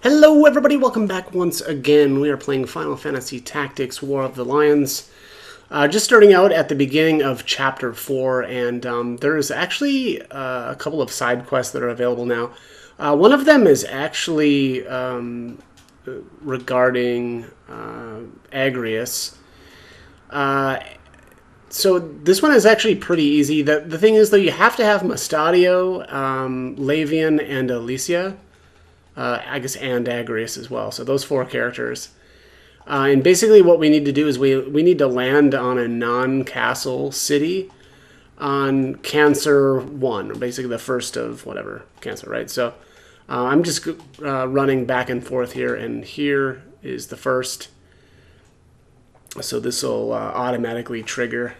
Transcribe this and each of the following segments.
Hello everybody, welcome back once again. We are playing Final Fantasy Tactics War of the Lions. Just starting out at the beginning of Chapter 4, and there's actually a couple of side quests that are available now. One of them is actually regarding Agrius. So this one is actually pretty easy. The thing is, though, you have to have Mustadio, Lavian, and Alicia. I guess, and Agrius as well. So those four characters. And basically what we need to do is we need to land on a non-castle city on Cancer 1, or basically the first of whatever Cancer, right? So I'm just running back and forth here, and here is the first. So this will automatically trigger.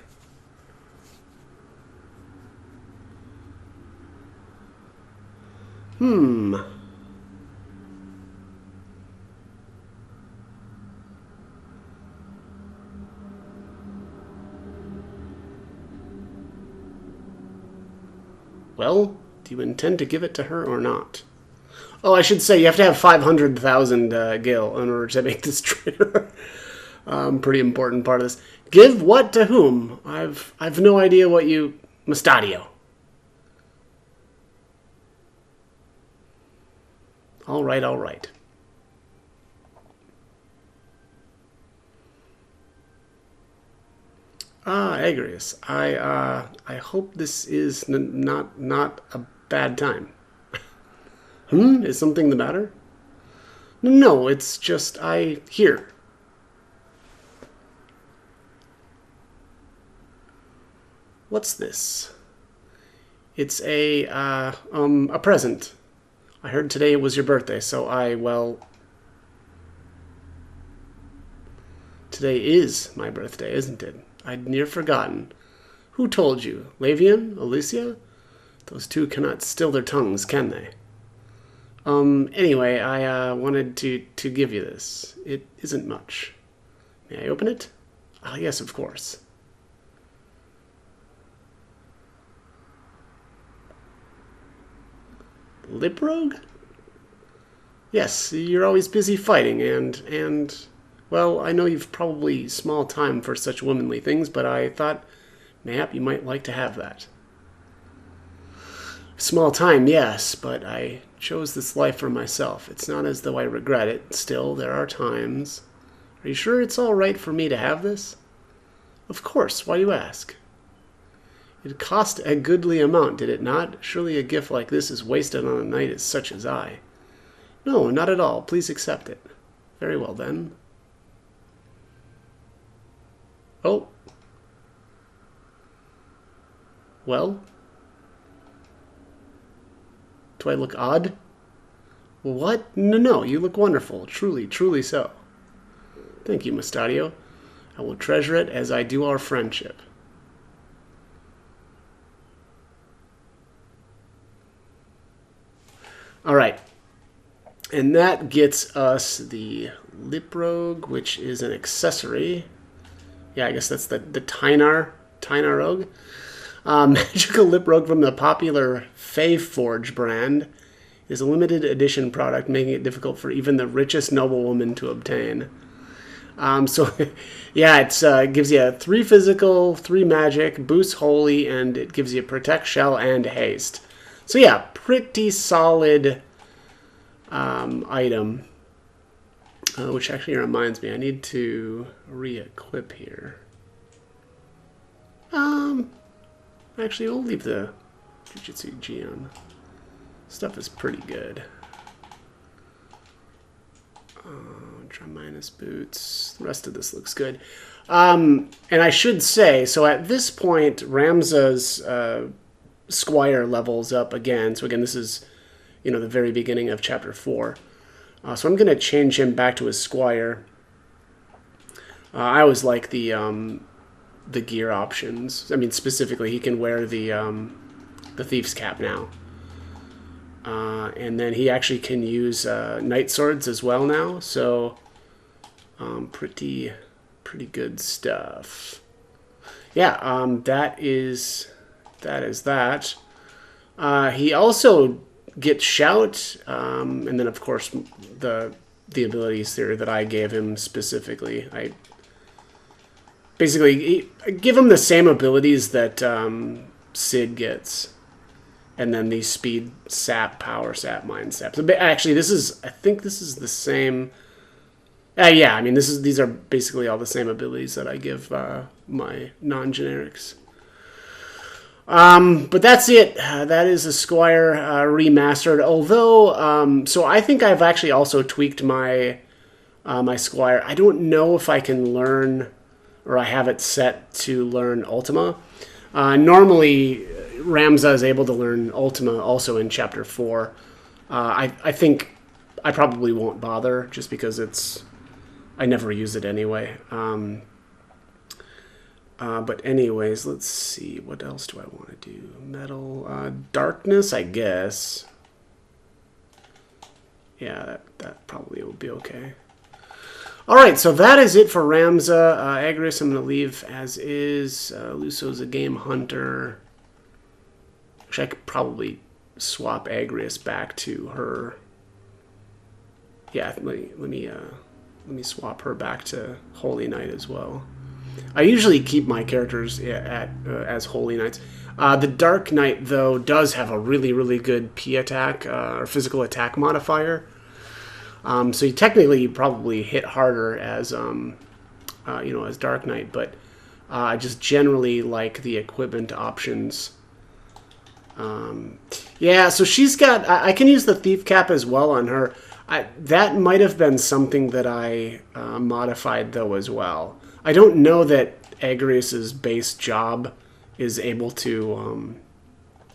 Well, do you intend to give it to her or not? Oh, I should say you have to have 500,000 gil in order to make this trigger. Pretty important part of this. Give what to whom? I've no idea what you... Mustadio. All right, all right. Agrius, I hope this is not a bad time. Is something the matter? No, it's just here. What's this? It's a present. I heard today was your birthday, so well, today is my birthday, isn't it? I'd near forgotten. Who told you? Lavian? Alicia? Those two cannot still their tongues, can they? Anyway, I wanted to give you this. It isn't much. May I open it? Ah, yes, of course. Lip Rogue? Yes, you're always busy fighting, and well, I know you've probably small time for such womanly things, but I thought mayhap you might like to have that. Small time, yes, but I chose this life for myself. It's not as though I regret it. Still, there are times. Are you sure it's all right for me to have this? Of course, why do you ask? It cost a goodly amount, did it not? Surely a gift like this is wasted on a knight as such as I. No, not at all. Please accept it. Very well, then. Oh. Well? Do I look odd? What? No, you look wonderful. Truly, truly so. Thank you, Mustadio. I will treasure it as I do our friendship. All right. And that gets us the Lip Rogue, which is an accessory. Yeah, I guess that's the Tynar Rogue. Magical Lip Rogue from the popular Fae Forge brand is a limited edition product, making it difficult for even the richest noblewoman to obtain. So, yeah, it gives you 3 physical, 3 magic, boosts holy, and it gives you protect, shell, and haste. So, yeah, pretty solid item. Which actually reminds me, I need to re-equip here. Actually, we'll leave the Jujutsu Geon. Stuff is pretty good. Minus boots. The rest of this looks good. And I should say, so at this point, Ramza's Squire levels up again. So again, this is, the very beginning of Chapter 4. So I'm going to change him back to his Squire. I always like the gear options. I mean, specifically, he can wear the Thief's Cap now. And then he actually can use Knight Swords as well now. So, pretty good stuff. Yeah, that is that. He also get Shout, and then of course the abilities there that I gave him specifically. I basically give him the same abilities that Sid gets, and then these speed sap, power sap, mind sap. So actually, I think this is the same. Yeah, I mean these are basically all the same abilities that I give my non-generics. But that's it. That is a Squire remastered. Although, so I think I've actually also tweaked my my Squire. I don't know if I can learn, or I have it set to learn Ultima. Normally, Ramza is able to learn Ultima also in Chapter 4. I think I probably won't bother just because I never use it anyway. But anyways, let's see. What else do I want to do? Metal. Darkness, I guess. Yeah, that probably will be okay. Alright, so that is it for Ramza. Agrius I'm going to leave as is. Luso's a game hunter. Actually, I could probably swap Agrius back to her. Yeah, let me swap her back to Holy Knight as well. I usually keep my characters as Holy Knights. The Dark Knight, though, does have a really, really good P attack, or physical attack modifier. So you technically probably hit harder as, as Dark Knight, but I just generally like the equipment options. Yeah, so she's got... I can use the Thief Cap as well on her. That might have been something that I modified, though, as well. I don't know that Agrius's base job is able to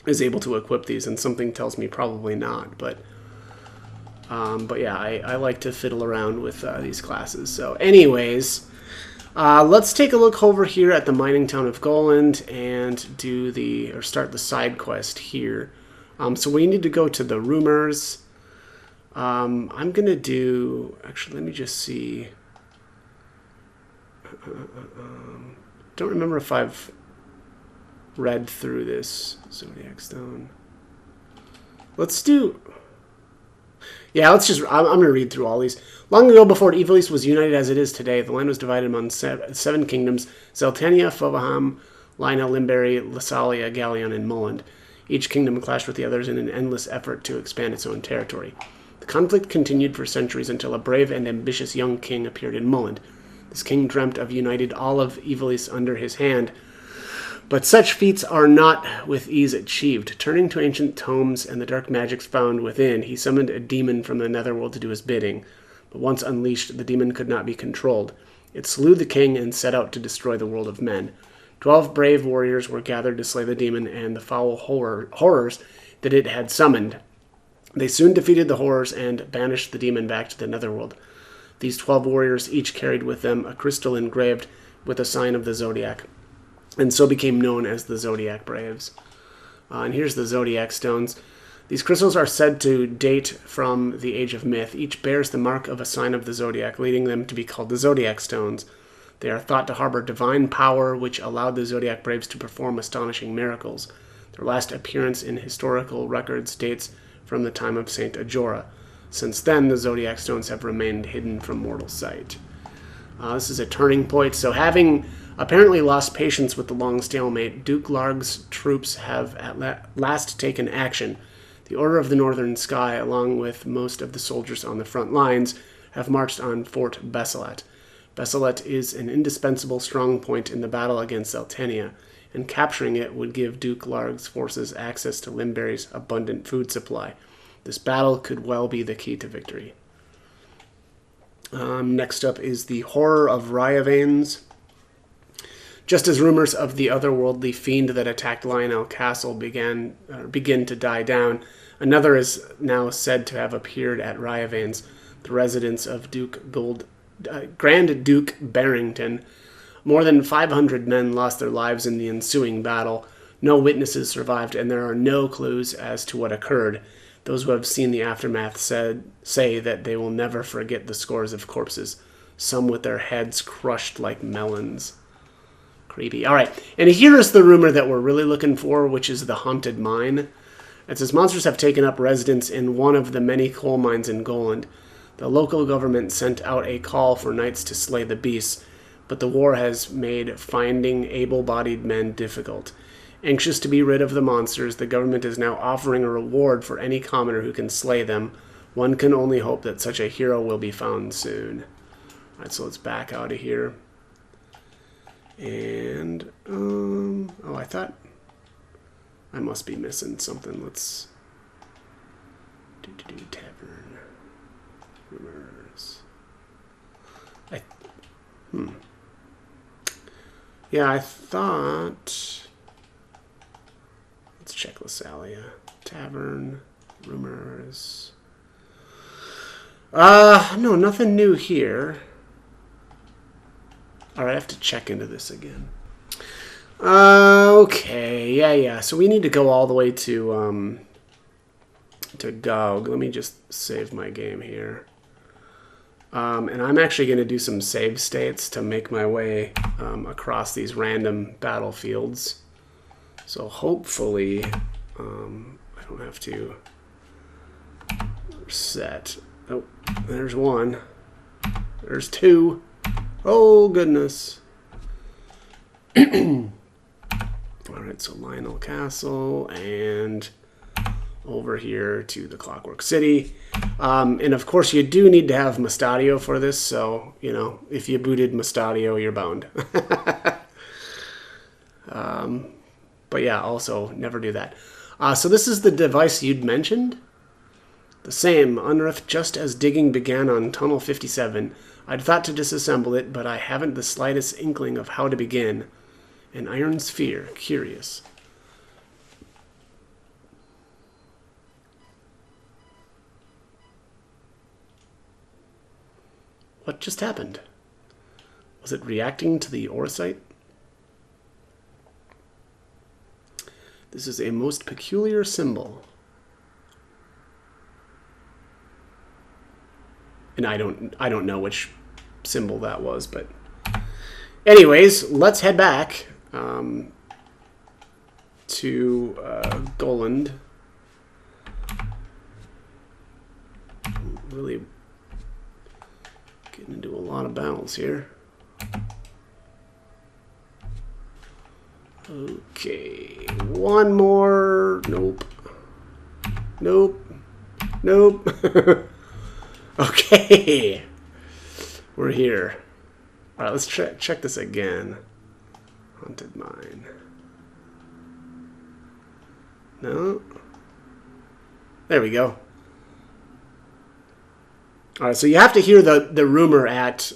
equip these, and something tells me probably not. But yeah, I like to fiddle around with these classes. So, anyways, let's take a look over here at the mining town of Gollund and start the side quest here. So we need to go to the rumors. I'm gonna do. Actually, let me just see. Don't remember if I've read through this Zodiac Stone. Let's do... Yeah, let's just... I'm going to read through all these. Long ago, before Evilise was united as it is today, the land was divided among seven kingdoms: Zeltania, Fovaham, Lina, Limberry, Lassalia, Galleon, and Mulland. Each kingdom clashed with the others in an endless effort to expand its own territory. The conflict continued for centuries until a brave and ambitious young king appeared in Mulland. This king dreamt of uniting all of Evilise under his hand, but such feats are not with ease achieved. Turning to ancient tomes and the dark magics found within, he summoned a demon from the netherworld to do his bidding. But once unleashed, the demon could not be controlled. It slew the king and set out to destroy the world of men. 12 brave warriors were gathered to slay the demon and the foul horrors that it had summoned. They soon defeated the horrors and banished the demon back to the netherworld. These 12 warriors each carried with them a crystal engraved with a sign of the zodiac, and so became known as the Zodiac Braves. And here's the Zodiac Stones. These crystals are said to date from the Age of Myth. Each bears the mark of a sign of the zodiac, leading them to be called the Zodiac Stones. They are thought to harbor divine power, which allowed the Zodiac Braves to perform astonishing miracles. Their last appearance in historical records dates from the time of Saint Ajora. Since then, the Zodiac Stones have remained hidden from mortal sight. This is a turning point. So having apparently lost patience with the long stalemate, Duke Larg's troops have at last taken action. The Order of the Northern Sky, along with most of the soldiers on the front lines, have marched on Fort Besselet. Besselet is an indispensable strong point in the battle against Zeltania, and capturing it would give Duke Larg's forces access to Limberry's abundant food supply. This battle could well be the key to victory. Next up is the Horror of Ryavanes. Just as rumors of the otherworldly fiend that attacked Lionel Castle begin to die down, another is now said to have appeared at Ryavanes, the residence of Grand Duke Barrington. More than 500 men lost their lives in the ensuing battle. No witnesses survived, and there are no clues as to what occurred. Those who have seen the aftermath say that they will never forget the scores of corpses, some with their heads crushed like melons. Creepy. All right, and here is the rumor that we're really looking for, which is the Haunted Mine. It says monsters have taken up residence in one of the many coal mines in Gollund. The local government sent out a call for knights to slay the beasts, but the war has made finding able-bodied men difficult. Anxious to be rid of the monsters, the government is now offering a reward for any commoner who can slay them. One can only hope that such a hero will be found soon. Alright, so let's back out of here. And, oh, I thought I must be missing something. Let's do tavern rumors. Yeah, I thought. Let's check Lasalia. Tavern rumors. No, nothing new here. All right, I have to check into this again. Okay, yeah. So we need to go all the way to Gog. Let me just save my game here. And I'm actually going to do some save states to make my way across these random battlefields. So hopefully I don't have to reset. Oh, there's one. There's two. Oh, goodness. Alright, so Lionel Castle and over here to the Clockwork City. And of course you do need to have Mustadio for this, so, you know, if you booted Mustadio, you're boned. But yeah, also never do that. So this is the device you'd mentioned. The same, unearthed just as digging began on Tunnel 57. I'd thought to disassemble it, but I haven't the slightest inkling of how to begin. An iron sphere, curious. What just happened? Was it reacting to the Oresight? This is a most peculiar symbol. And I don't know which symbol that was, but anyways, let's head back to Gollund. Really getting into a lot of battles here. Okay, one more. Nope. Okay, we're here. All right, let's check this again. Haunted Mine. No. There we go. All right, so you have to hear the rumor at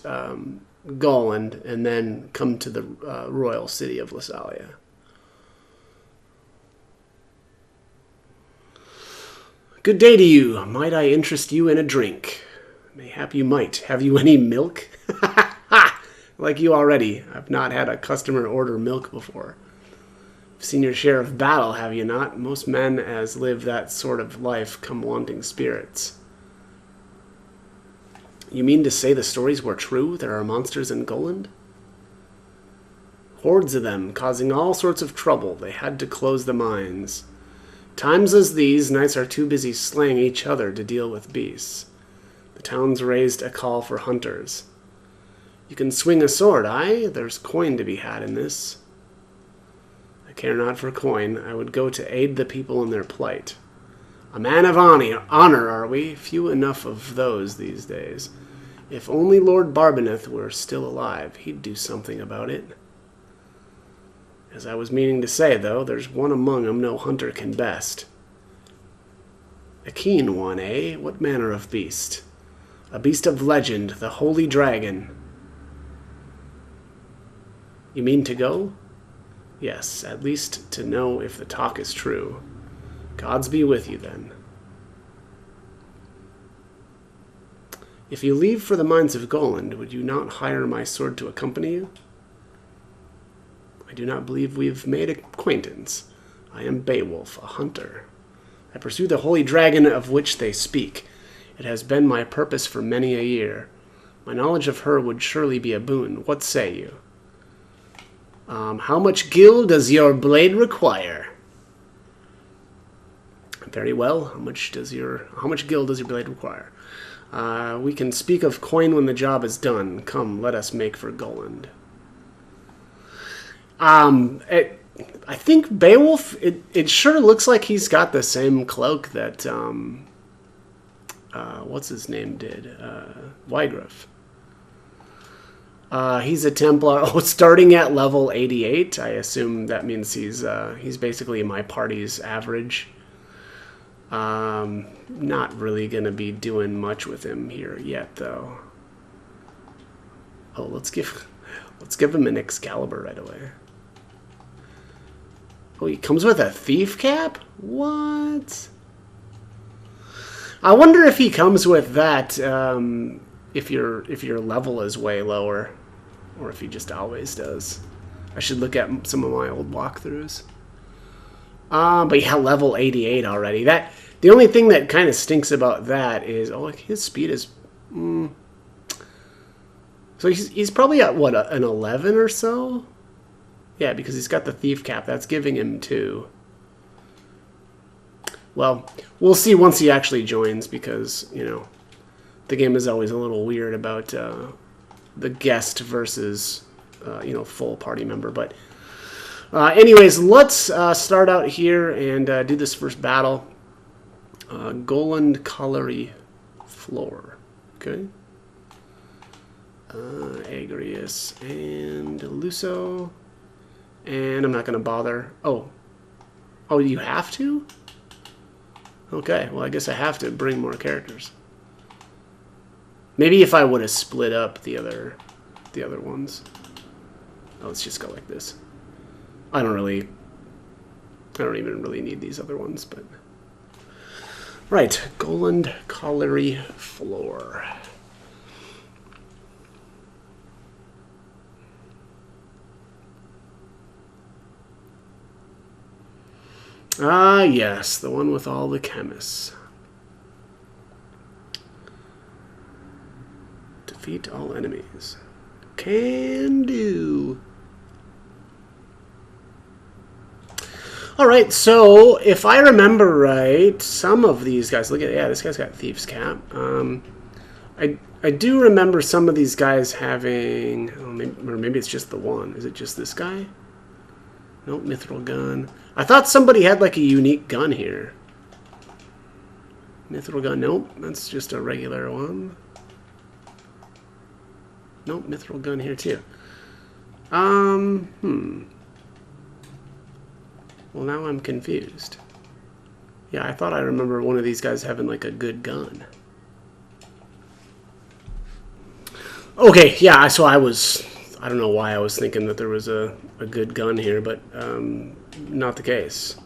Gollund and then come to the royal city of Lasalia. Good day to you. Might I interest you in a drink? Mayhap you might. Have you any milk? Ha! Like you already. I've not had a customer order milk before. You've seen your share of battle, have you not? Most men as live that sort of life come wanting spirits. You mean to say the stories were true? There are monsters in Gollund? Hordes of them, causing all sorts of trouble. They had to close the mines. Times as these, knights are too busy slaying each other to deal with beasts. The towns raised a call for hunters. You can swing a sword, aye? There's coin to be had in this. I care not for coin. I would go to aid the people in their plight. A man of honor, are we? Few enough of those these days. If only Lord Barbeneth were still alive, he'd do something about it. As I was meaning to say, though, there's one among 'em no hunter can best. A keen one, eh? What manner of beast? A beast of legend, the holy dragon. You mean to go? Yes, at least to know if the talk is true. Gods be with you, then. If you leave for the mines of Gollund, would you not hire my sword to accompany you? I do not believe we've made acquaintance. I am Beowulf, a hunter. I pursue the holy dragon of which they speak. It has been my purpose for many a year. My knowledge of her would surely be a boon. What say you? How much gil does your blade require? Very well. How much gil does your blade require? We can speak of coin when the job is done. Come, let us make for Gollund. I think Beowulf. It sure looks like he's got the same cloak that what's his name did. Wygriff. He's a Templar. Oh, starting at level 88. I assume that means he's basically my party's average. Not really gonna be doing much with him here yet, though. Oh, let's give him an Excalibur right away. Oh, he comes with a thief cap? What? I wonder if he comes with that if your level is way lower, or if he just always does. I should look at some of my old walkthroughs. But yeah, level 88 already. The only thing that kind of stinks about that is, oh, like his speed is. So he's probably at what, an 11 or so. Yeah, because he's got the thief cap. That's giving him 2. Well, we'll see once he actually joins, because the game is always a little weird about the guest versus full party member. But anyways, let's start out here and do this first battle. Gollund Colliery Floor. Okay. Agrius and Luso. And I'm not going to bother. Oh, you have to? Okay, well, I guess I have to bring more characters. Maybe if I would have split up the other ones. Oh, let's just go like this. I don't even really need these other ones, but... Right, Gollund Colliery Floor. Ah, yes, the one with all the chemists. Defeat all enemies. Can do. Alright, so if I remember right, some of these guys, look at, yeah, this guy's got Thief's Cap. I do remember some of these guys having, or maybe it's just the one. Is it just this guy? Nope, Mithril Gun. I thought somebody had like a unique gun here. Mithril Gun, nope, that's just a regular one. Nope, Mithril Gun here too. Well, now I'm confused. Yeah, I thought I remember one of these guys having like a good gun. Okay, yeah, so I don't know why I was thinking that there was a good gun here, but not the case.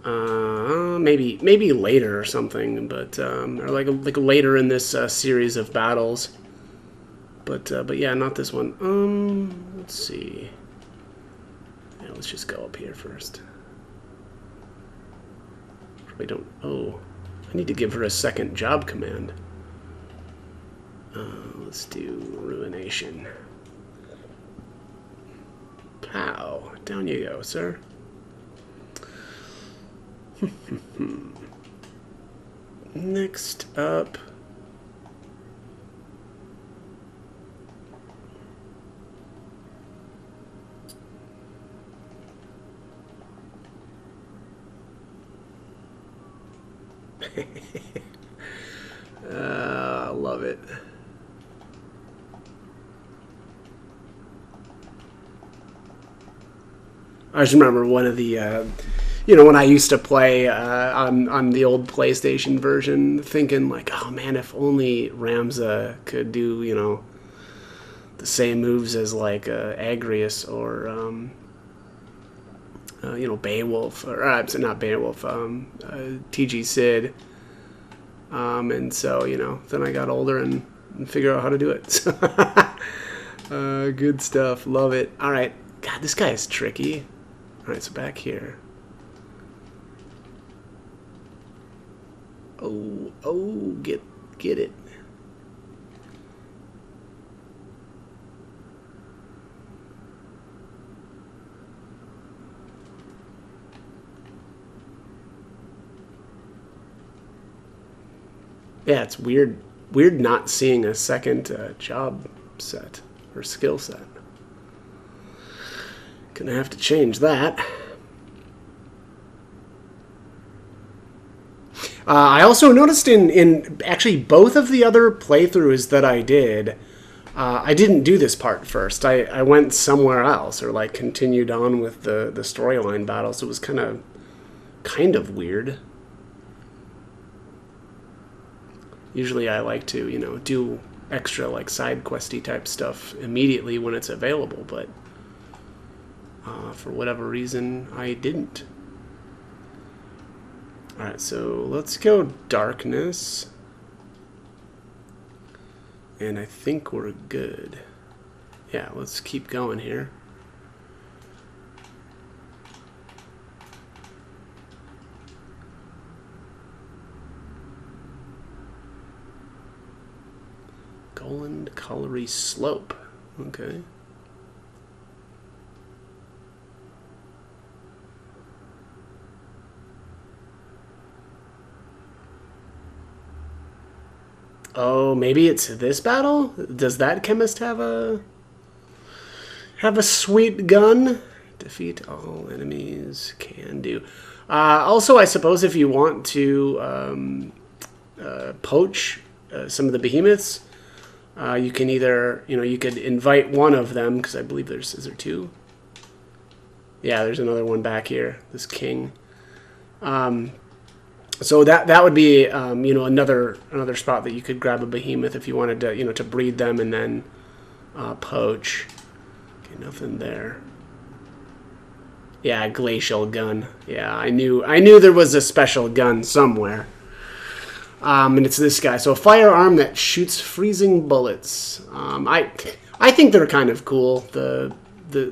Maybe later or something, but or like later in this series of battles. But yeah, not this one. Let's see. Yeah, let's just go up here first. Probably don't. Oh, I need to give her a second job command. Let's do Ruination. Pow! Down you go, sir. Next up. I love it. I just remember one of the, when I used to play on the old PlayStation version, thinking like, oh man, if only Ramza could do, the same moves as like Agrius or, Beowulf, or not Beowulf, TG Sid. And so, then I got older and figured out how to do it. Good stuff. Love it. All right. God, this guy is tricky. All right, so back here. Oh, get it. Yeah, it's weird. Weird not seeing a second job set or skill set. Gonna have to change that. I also noticed in actually both of the other playthroughs that I did, I didn't do this part first. I went somewhere else or like continued on with the storyline battle. So it was kind of weird. Usually I like to, do extra like side questy type stuff immediately when it's available, but for whatever reason I didn't. Alright, so let's go darkness. And I think we're good. Yeah, let's keep going here. Gollund Colliery Slope. Okay. Oh, maybe it's this battle? Does that chemist have a sweet gun? Defeat all enemies. Can do. Also, I suppose if you want to poach some of the behemoths, you can either, you could invite one of them, because I believe is there two? Yeah, there's another one back here, this king. So that would be, another spot that you could grab a behemoth if you wanted to, to breed them and then poach. Okay, nothing there. Yeah, glacial gun. Yeah, I knew there was a special gun somewhere. And it's this guy. So a firearm that shoots freezing bullets. I think they're kind of cool. The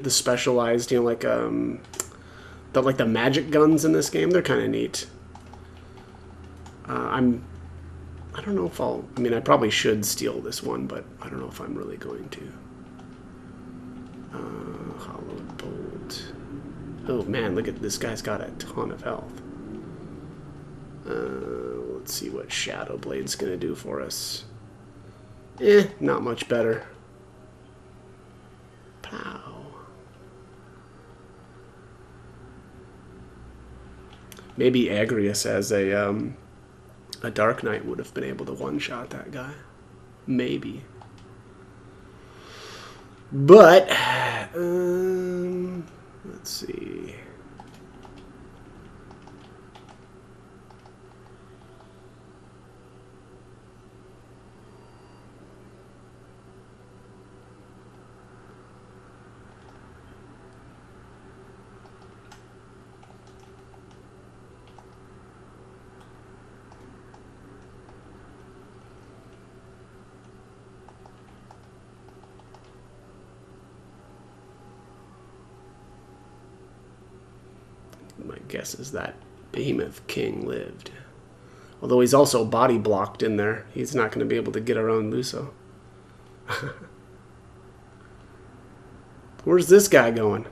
specialized, like the magic guns in this game. They're kind of neat. I don't know if I probably should steal this one, but I don't know if I'm really going to. Hollowed bolt. Oh man, look at this guy's got a ton of health. Let's see what Shadow Blade's gonna do for us. Not much better. Pow. Maybe Agrius as a Dark Knight would have been able to one-shot that guy. Maybe. But, let's see. My guess is that Behemoth King lived. Although he's also body blocked in there. He's not going to be able to get around Luso. Where's this guy going?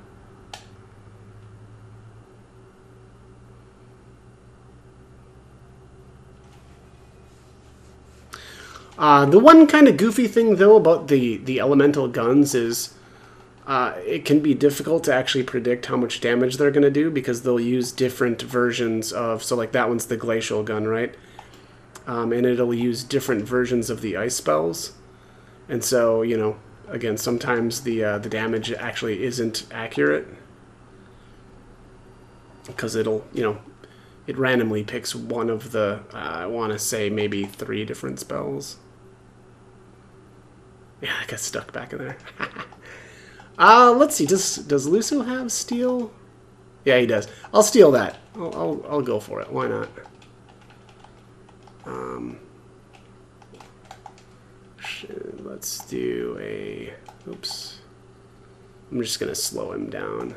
The one kind of goofy thing, though, about the elemental guns is it can be difficult to actually predict how much damage they're going to do because they'll use different versions of... So, like, that one's the glacial gun, right? And it'll use different versions of the ice spells. And so, again, sometimes the damage actually isn't accurate. Because it'll, it randomly picks one of the, I want to say maybe 3 different spells. Yeah, I got stuck back in there. Let's see. Does Luso have steel? Yeah, he does. I'll steal that. I'll go for it. Why not? Let's do a... Oops. I'm just gonna slow him down.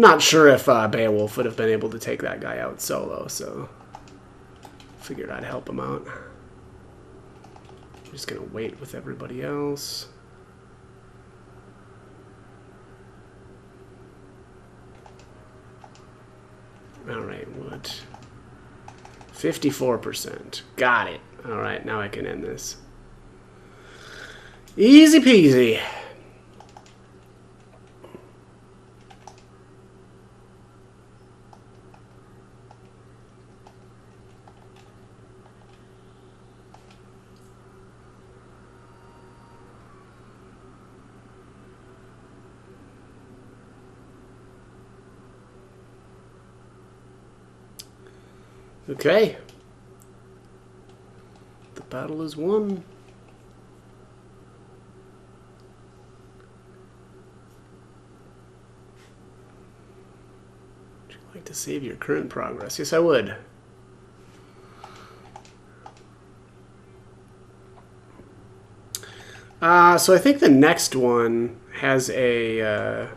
not sure if Beowulf would have been able to take that guy out solo, so figured I'd help him out. Just gonna wait with everybody else. Alright, what? 54%. Got it. Alright, now I can end this. Easy peasy. Okay. The battle is won. Would you like to save your current progress? Yes, I would. So I think the next one has a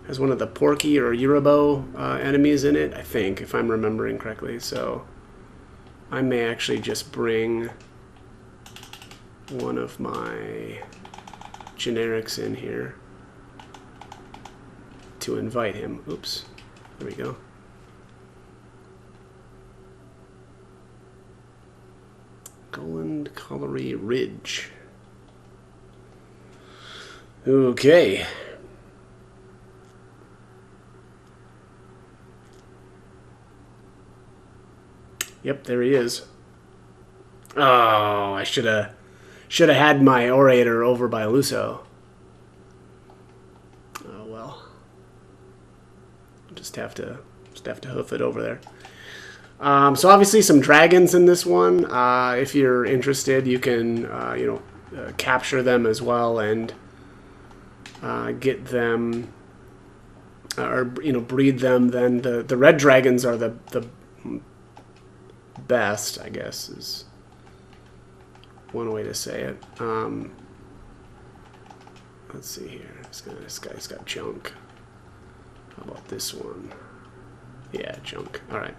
has one of the Porky or Yuribo enemies in it, I think, if I'm remembering correctly. So I may actually just bring one of my generics in here to invite him. Oops, there we go. Gollund Colliery Ridge. Okay. Yep, there he is. Oh, I should have had my orator over by Luso. Oh well. Just have to hoof it over there. So obviously some dragons in this one. If you're interested, you can capture them as well and get them or breed them. Then the red dragons are the best, I guess, is one way to say it. Let's see here. This guy's got junk. How about this one? Yeah, junk. All right.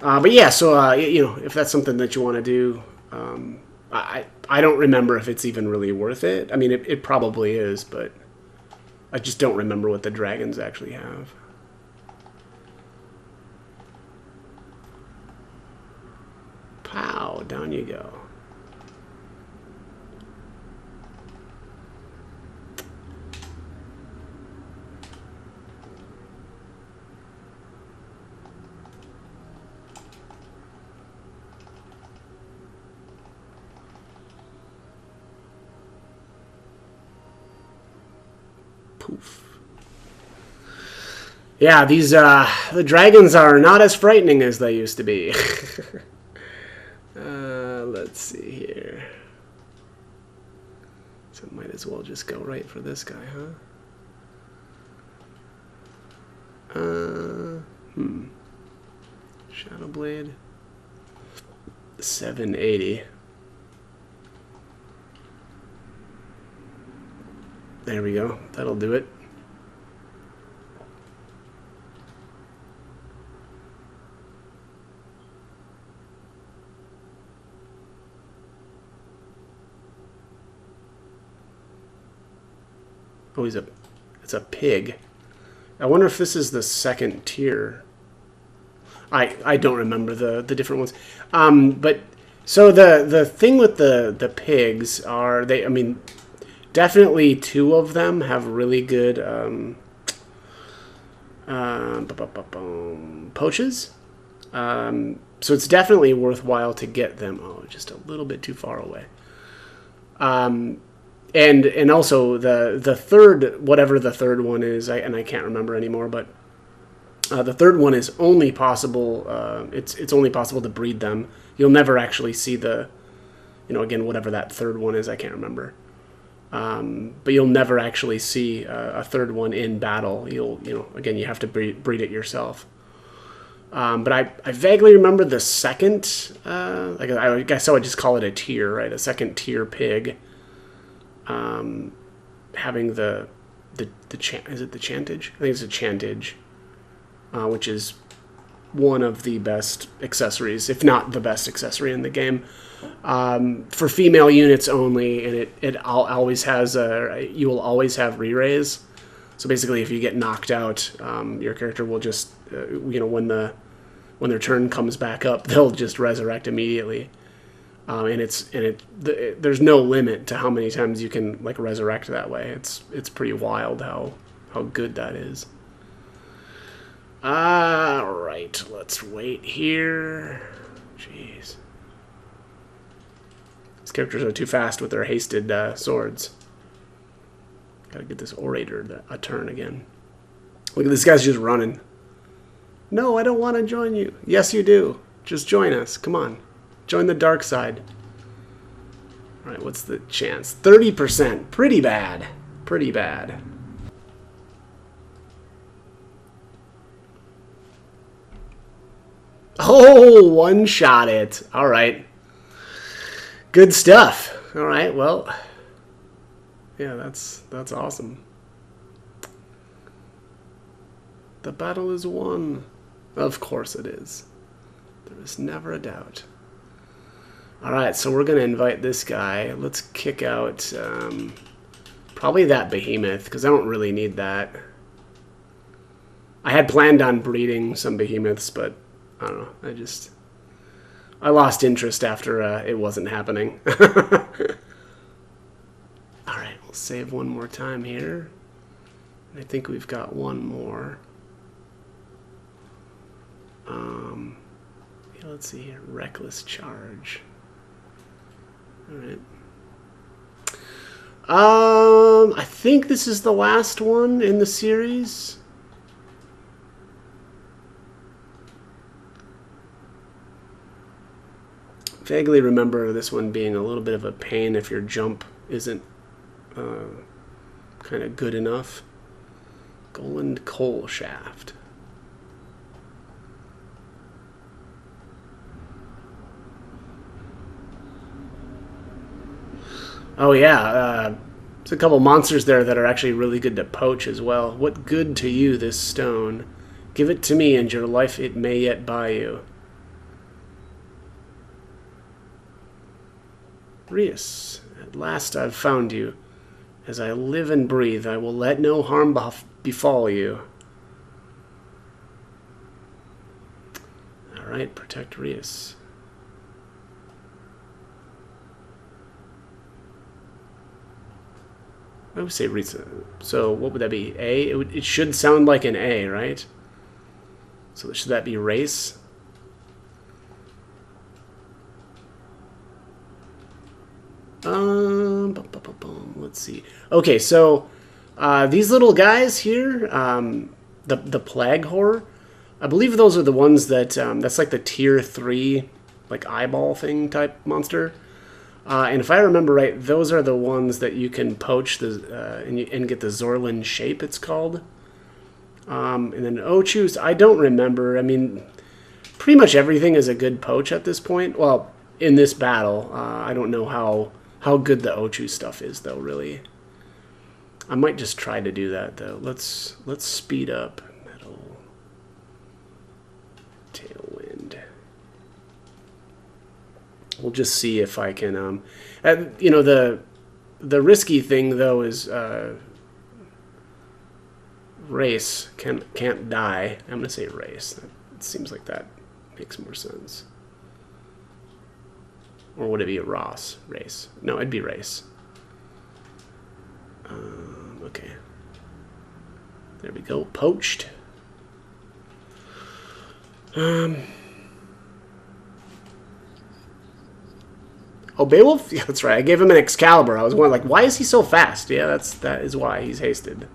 But yeah, so if that's something that you want to do, I don't remember if it's even really worth it. I mean, it probably is, but I just don't remember what the dragons actually have. Pow, down you go. Poof. Yeah, these the dragons are not as frightening as they used to be. Let's see here. So might as well just go right for this guy, huh? Shadowblade. 780. There we go. That'll do it. Oh, it's a pig. I wonder if this is the second tier. I don't remember the different ones. But so the thing with the pigs are I mean, definitely two of them have really good poaches. So it's definitely worthwhile to get them. Oh, just a little bit too far away. And also the third, whatever the third one is, I can't remember anymore, but the third one is only possible. It's only possible to breed them. You'll never actually see again, whatever that third one is, I can't remember. But you'll never actually see a third one in battle. Again, you have to breed it yourself. But I vaguely remember the second, I guess I would just call it a tier, right? A second tier pig. Having the is it the Chantage? I think it's a Chantage, which is one of the best accessories, if not the best accessory in the game, for female units only, and it always has you will always have re-raise. So basically, if you get knocked out, your character will just when their turn comes back up, they'll just resurrect immediately. And there's no limit to how many times you can like resurrect that way. It's pretty wild how good that is. Alright, let's wait here. Jeez. These characters are too fast with their hasted swords. Gotta get this orator a turn again. Look at this guy's just running. No, I don't want to join you. Yes, you do. Just join us. Come on. Join the dark side. Alright, what's the chance? 30%. Pretty bad. Pretty bad. Oh, one-shot it. Alright. Good stuff. Alright, well. Yeah, that's awesome. The battle is won. Of course it is. There is never a doubt. Alright, so we're going to invite this guy. Let's kick out probably that behemoth, because I don't really need that. I had planned on breeding some behemoths, but I don't know. I lost interest after it wasn't happening. Alright, we'll save one more time here. I think we've got one more. Yeah, let's see here. Reckless charge. Alright. I think this is the last one in the series. Vaguely remember this one being a little bit of a pain if your jump isn't kind of good enough. Gollund coal shaft. Oh yeah, there's a couple monsters there that are actually really good to poach as well. What good to you this stone? Give it to me and your life it may yet buy you. Rias, at last I've found you. As I live and breathe, I will let no harm befall you. Alright, protect Rias. I would say Risa. So what would that be? A? It should sound like an A, right? So should that be race? Let's see. Okay, so these little guys here, the plague horror, I believe those are the ones that that's like the tier 3, like eyeball thing type monster. And if I remember right, those are the ones that you can poach and get the Zorlin shape, it's called. And then Ochus, I don't remember. I mean, pretty much everything is a good poach at this point. Well, in this battle, I don't know how good the Ochu stuff is, though, really. I might just try to do that, though. Let's speed up. Metal. Tailwind. We'll just see if I can, you know, the risky thing, though, is race can't die. I'm going to say race. It seems like that makes more sense. Or would it be a Ross? Race. No, it'd be race. Okay. There we go. Poached. Oh, Beowulf? Yeah, that's right. I gave him an Excalibur. I was wondering, like, why is he so fast? Yeah, that is why he's hasted.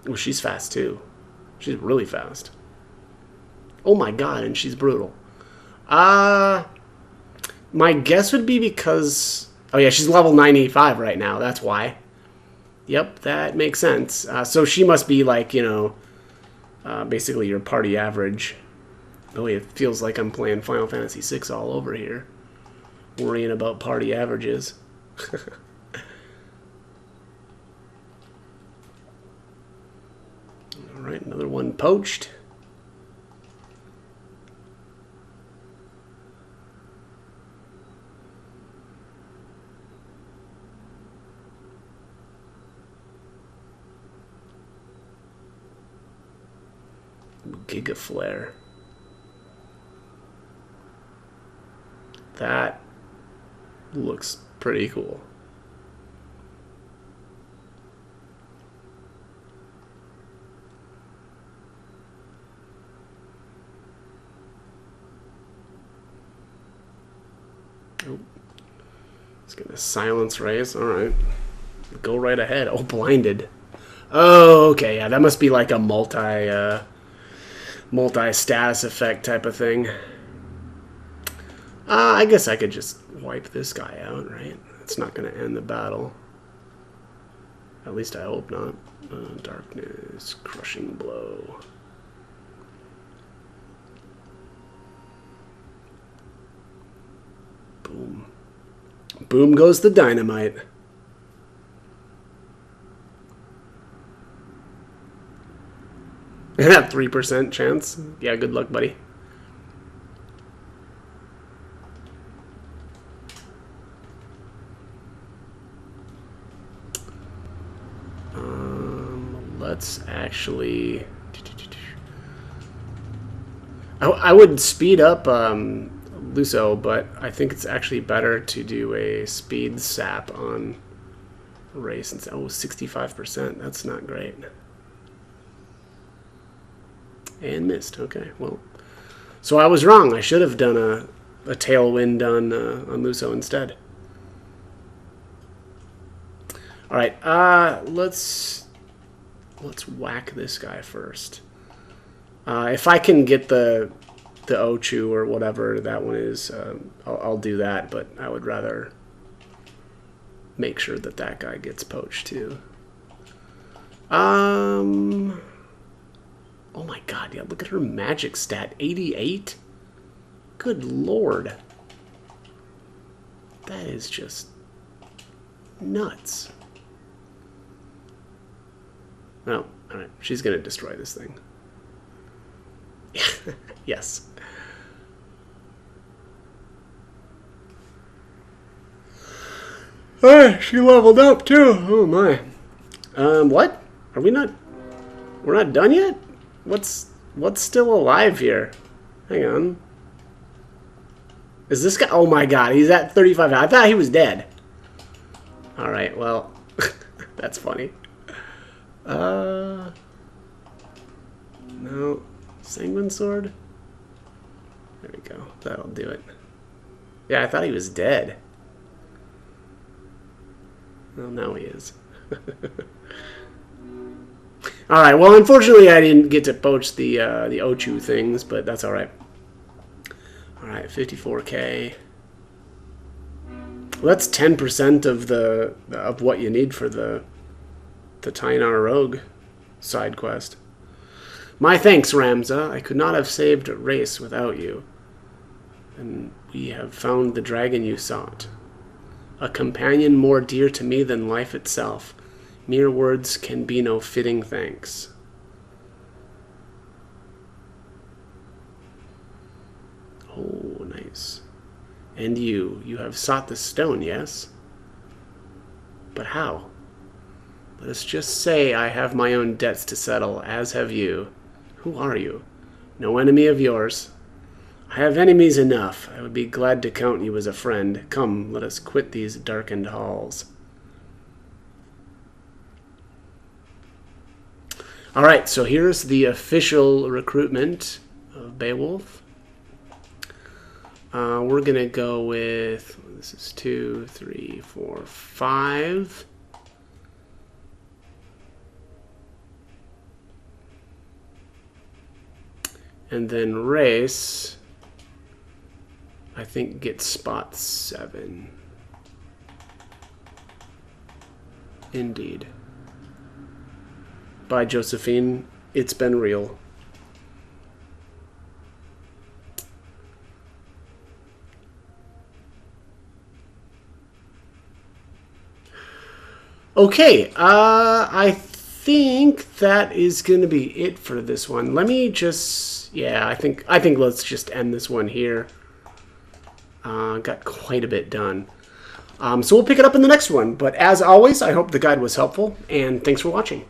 Oh, she's fast, too. She's really fast. Oh my god, and she's brutal. My guess would be because... Oh yeah, she's level 95 right now, that's why. Yep, that makes sense. So she must be like, you know, basically your party average. Oh, it feels like I'm playing Final Fantasy VI all over here. Worrying about party averages. All right, another one poached. Giga Flare. That looks pretty cool. Oh, it's gonna silence rays. All right, go right ahead. Oh, blinded. Oh, okay. Yeah, that must be like a multi-status effect type of thing. I guess I could just wipe this guy out, right? It's not going to end the battle. At least I hope not. Darkness, crushing blow. Boom. Boom goes the dynamite. That 3% chance. Yeah, good luck, buddy. Let's actually... I would speed up Luso, but I think it's actually better to do a speed sap on Ray since... Oh, 65%. That's not great. And missed. Okay, well. So I was wrong. I should have done a tailwind on Luso instead. All right, let's whack this guy first. If I can get the Ochu or whatever that one is, I'll do that. But I would rather make sure that that guy gets poached too. Oh my god, yeah, look at her magic stat. 88? Good lord. That is just nuts. Oh, alright. She's gonna destroy this thing. Yes. Alright, she leveled up too. Oh my. What? Are we not... We're not done yet? What's still alive here? Hang on. Is this guy... Oh my god, he's at 35. I thought he was dead. Alright, well... That's funny. No. Sanguine Sword? There we go. That'll do it. Yeah, I thought he was dead. Well, now he is. Alright, well, unfortunately I didn't get to poach the Ochu things, but that's alright. Alright, 54k. Well, that's 10% of what you need for the Tainar Rogue side quest. My thanks, Ramza. I could not have saved a race without you. And we have found the dragon you sought. A companion more dear to me than life itself. Mere words can be no fitting thanks. Oh, nice. And you have sought the stone, yes? But how? Let us just say I have my own debts to settle, as have you. Who are you? No enemy of yours. I have enemies enough. I would be glad to count you as a friend. Come, let us quit these darkened halls. Alright, so here's the official recruitment of Beowulf. We're going to go with, this is 2, 3, 4, 5. And then race, I think, gets spot 7. Indeed. Bye, Josephine. It's been real. Okay, I think that is going to be it for this one. Let me just, yeah, I think let's just end this one here. Got quite a bit done. So we'll pick it up in the next one. But as always, I hope the guide was helpful, and thanks for watching.